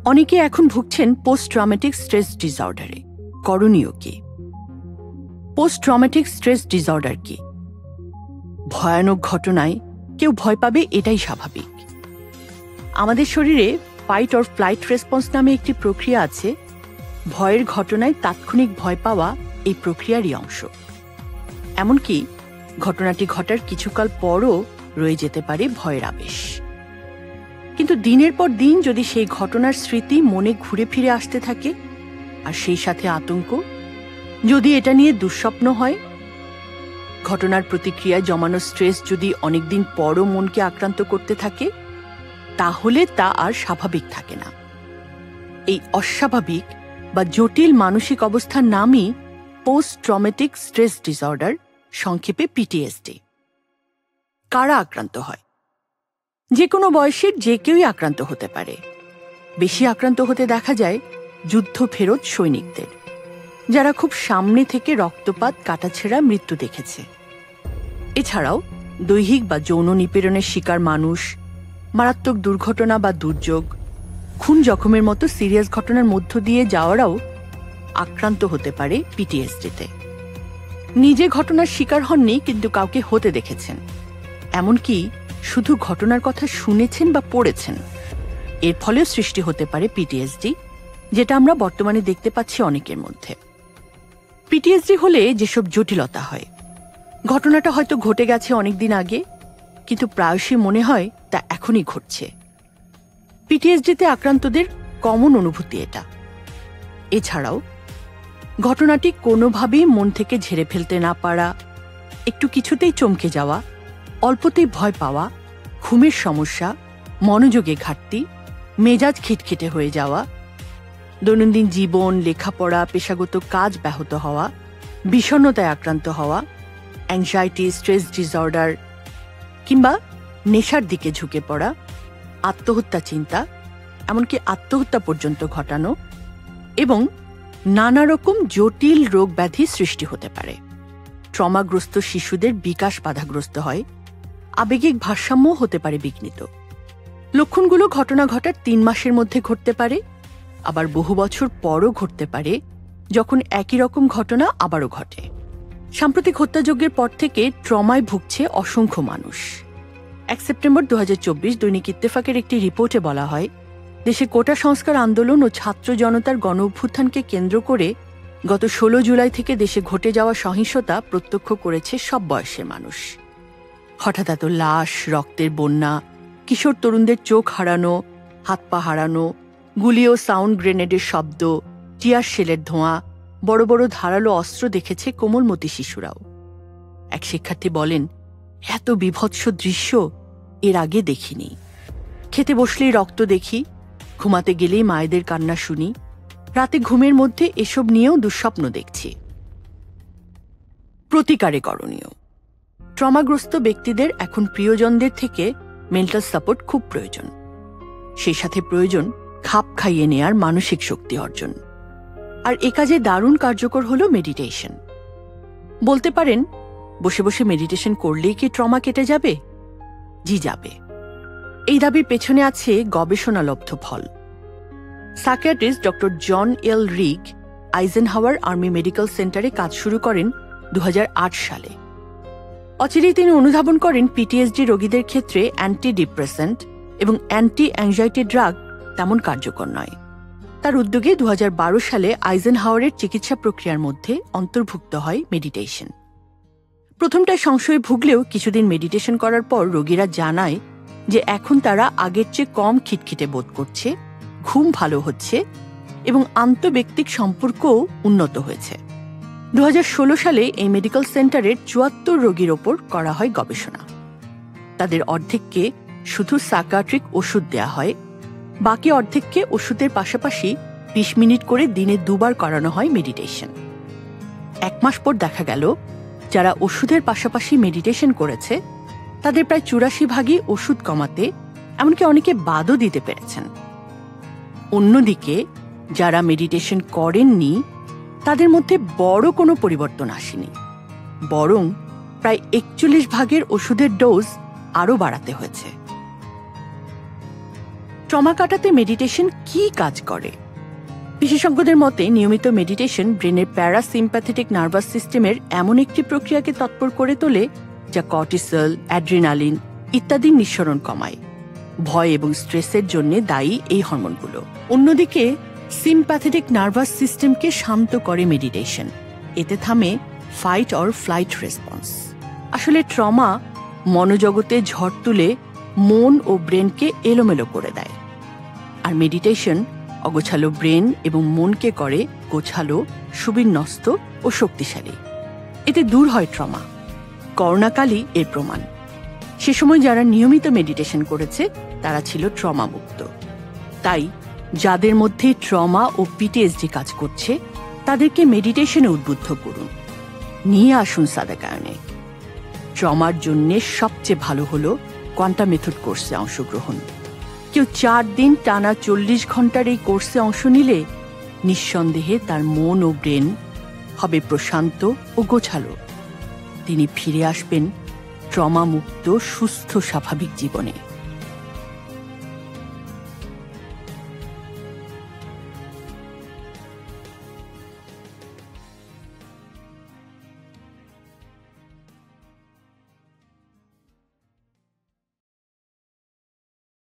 অনেকে এখন ভুগছেন পোস্ট ট্রমেটিক স্ট্রেস ডিসঅর্ডারে। করণীয় কি? পোস্ট ট্রমেটিক স্ট্রেস ডিসঅর্ডার কি? ভয়ানক ঘটনায় কেউ ভয় পাবে, এটাই স্বাভাবিক। আমাদের শরীরে ফাইট অর ফ্লাইট রেসপন্স নামে একটি প্রক্রিয়া আছে। ভয়ের ঘটনায় তাৎক্ষণিক ভয় পাওয়া এই প্রক্রিয়ারই অংশ। এমনকি ঘটনাটি ঘটার কিছুকাল পরও রয়ে যেতে পারে ভয়ের আবেশ। কিন্তু দিনের পর দিন যদি সেই ঘটনার স্মৃতি মনে ঘুরে ফিরে আসতে থাকে, আর সেই সাথে আতঙ্ক, যদি এটা নিয়ে দুঃস্বপ্ন হয়, ঘটনার প্রতিক্রিয়ায় জমানো স্ট্রেস যদি অনেকদিন পরও মনকে আক্রান্ত করতে থাকে, তাহলে তা আর স্বাভাবিক থাকে না। এই অস্বাভাবিক বা জটিল মানসিক অবস্থার নামই পোস্ট ট্রমেটিক স্ট্রেস ডিসঅর্ডার, সংক্ষেপে পিটিএসডি। কারা আক্রান্ত হয়? যে কোনো বয়সের যে কেউই আক্রান্ত হতে পারে। বেশি আক্রান্ত হতে দেখা যায় যুদ্ধ ফেরত সৈনিকদের, যারা খুব সামনে থেকে রক্তপাত, কাটাছেঁড়া মৃত্যু দেখেছে। এছাড়াও দৈহিক বা যৌন নিপীড়নের শিকার মানুষ, মারাত্মক দুর্ঘটনা বা দুর্যোগ, খুন জখমের মতো সিরিয়াস ঘটনার মধ্য দিয়ে যাওয়ারাও আক্রান্ত হতে পারে পিটিএসডিতে। নিজে ঘটনার শিকার হননি, কিন্তু কাউকে হতে দেখেছেন, এমনকি শুধু ঘটনার কথা শুনেছেন বা পড়েছেন। এর ফলেও সৃষ্টি হতে পারে পিটিএসডি, যেটা আমরা বর্তমানে দেখতে পাচ্ছি অনেকের মধ্যে। পিটিএসডি হলে যেসব জটিলতা হয়, ঘটনাটা হয়তো ঘটে গেছে অনেকদিন আগে, কিন্তু প্রায়শই মনে হয় তা এখনই ঘটছে। পিটিএসডিতে আক্রান্তদের কমন অনুভূতি এটা। এছাড়াও ঘটনাটি কোনোভাবেই মন থেকে ঝেড়ে ফেলতে না পারা, একটু কিছুতেই চমকে যাওয়া, অল্পতেই ভয় পাওয়া, ঘুমের সমস্যা, মনোযোগে ঘাটতি, মেজাজ খিটখিটে হয়ে যাওয়া, দৈনন্দিন জীবন, লেখাপড়া, পেশাগত কাজ ব্যাহত হওয়া, বিষণ্ণতায় আক্রান্ত হওয়া, অ্যাংজাইটি, স্ট্রেস ডিসঅর্ডার, কিংবা নেশার দিকে ঝুঁকে পড়া, আত্মহত্যা চিন্তা, এমনকি আত্মহত্যা পর্যন্ত ঘটানো, এবং নানা রকম জটিল রোগ ব্যাধি সৃষ্টি হতে পারে। ট্রমাগ্রস্ত শিশুদের বিকাশ বাধাগ্রস্ত হয়, আবেগিক ভারসাম্য হতে পারে বিঘ্নিত। লক্ষণগুলো ঘটনা ঘটার 3 মাসের মধ্যে ঘটতে পারে, আবার বহু বছর পরও ঘটতে পারে, যখন একই রকম ঘটনা আবারও ঘটে। সাম্প্রতিক হত্যাযজ্ঞের পর থেকে ট্রমায় ভুগছে অসংখ্য মানুষ। 1 সেপ্টেম্বর 2024 দৈনিক ইত্তেফাকের একটি রিপোর্টে বলা হয়, দেশে কোটা সংস্কার আন্দোলন ও ছাত্র জনতার গণ অভ্যুত্থানকে কেন্দ্র করে গত 16 জুলাই থেকে দেশে ঘটে যাওয়া সহিংসতা প্রত্যক্ষ করেছে সব বয়সের মানুষ। হঠাৎ এত লাশ, রক্তের বন্যা, কিশোর তরুণদের চোখ হারানো, হাত পা হারানো, গুলি ও সাউন্ড গ্রেনেডের শব্দ, টিয়ার শেলের ধোঁয়া, বড় বড় ধারালো অস্ত্র দেখেছে কোমলমতি শিশুরাও। এক শিক্ষার্থী বলেন, এত বীভৎস দৃশ্য এর আগে দেখিনি। খেতে বসলেই রক্ত দেখি, ঘুমাতে গেলেই মায়েদের কান্না শুনি, রাতে ঘুমের মধ্যে এসব নিয়েও দুঃস্বপ্ন দেখছি। প্রতিকারে করণীয়: ট্রমাগ্রস্ত ব্যক্তিদের এখন প্রিয়জনদের থেকে মেন্টাল সাপোর্ট খুব প্রয়োজন। সেই সাথে প্রয়োজন খাপ খাইয়ে নেয়ার মানসিক শক্তি অর্জন। আর এ কাজে দারুণ কার্যকর হল মেডিটেশন। বলতে পারেন, বসে বসে মেডিটেশন করলেই কি ট্রমা কেটে যাবে? জি, যাবে। এই দাবির পেছনে আছে গবেষণালব্ধ ফল। সাইকিয়াট্রিস্ট ডক্টর জন এল রিগ আইজেনহাওয়ার আর্মি মেডিকেল সেন্টারে কাজ শুরু করেন 2008 সালে। অচিরেই তিনি অনুধাবন করেন পিটিএসডি রোগীদের ক্ষেত্রে অ্যান্টি ডিপ্রেসেন্ট এবং অ্যান্টি অ্যাংজাইটি ড্রাগ তেমন কার্যকর নয়। তার উদ্যোগে 2012 সালে আইজেনহাওয়ারের চিকিৎসা প্রক্রিয়ার মধ্যে অন্তর্ভুক্ত হয় মেডিটেশন। প্রথমটায় সংশয়ে ভুগলেও কিছুদিন মেডিটেশন করার পর রোগীরা জানায় যে এখন তারা আগের চেয়ে কম খিটখিটে বোধ করছে, ঘুম ভালো হচ্ছে এবং আন্তঃব্যক্তিক সম্পর্কও উন্নত হয়েছে। 2016 সালে এই মেডিকেল সেন্টারের 74 রোগীর ওপর করা হয় গবেষণা। তাদের অর্ধেককে শুধু সাইকিয়াট্রিক ওষুধ দেয়া হয়, বাকি অর্ধেককে ওষুধের পাশাপাশি 20 মিনিট করে দিনে 2 বার করানো হয় মেডিটেশন। 1 মাস পর দেখা গেল, যারা ওষুধের পাশাপাশি মেডিটেশন করেছে তাদের প্রায় 84 ওষুধ কমাতে, এমনকি অনেকে বাদও দিতে পেরেছেন। অন্যদিকে যারা মেডিটেশন করেননি তাদের মধ্যে বড় কোনো পরিবর্তন আসেনি, বরং প্রায় 41 ওষুধের ডোজ আরও বাড়াতে হয়েছে। ট্রমা কাটাতে মেডিটেশন কি কাজ করে? বিশেষজ্ঞদের মতে নিয়মিত মেডিটেশন ব্রেনের প্যারাসিম্প্যাথেটিক নার্ভাস সিস্টেমের এমন একটি প্রক্রিয়াকে তৎপর করে তোলে যা কর্টিসল, অ্যাড্রিনালিন ইত্যাদির নিঃসরণ কমায়। ভয় এবং স্ট্রেসের জন্য দায়ী এই হরমোনগুলো। অন্যদিকে সিম্প্যাথেটিক নার্ভাস সিস্টেমকে শান্ত করে মেডিটেশন। এতে থামে ফাইট অর ফ্লাইট রেসপন্স। আসলে ট্রমা মনোজগতে ঝড় তুলে মন ও ব্রেনকে এলোমেলো করে দেয়, আর মেডিটেশন অগোছালো ব্রেন এবং মনকে করে গোছালো, সুবিন্যস্ত ও শক্তিশালী। এতে দূর হয় ট্রমা। করোনাকালই এর প্রমাণ। সে সময় যারা নিয়মিত মেডিটেশন করেছে তারা ছিল ট্রমা মুক্ত। তাই যাদের মধ্যে ট্রমা ও পিটিএসডি কাজ করছে তাদেরকে মেডিটেশনে উদ্বুদ্ধ করুন, নিয়ে আসুন সাদাকায়নে। ট্রমার জন্যে সবচেয়ে ভালো হলো কোয়ান্টাম মেথড কোর্সে অংশগ্রহণ। কেউ 4 দিন টানা 40 ঘন্টার এই কোর্সে অংশ নিলে নিঃসন্দেহে তার মন ও ব্রেন হবে প্রশান্ত ও গোছালো। তিনি ফিরে আসবেন ট্রমা মুক্ত সুস্থ স্বাভাবিক জীবনে।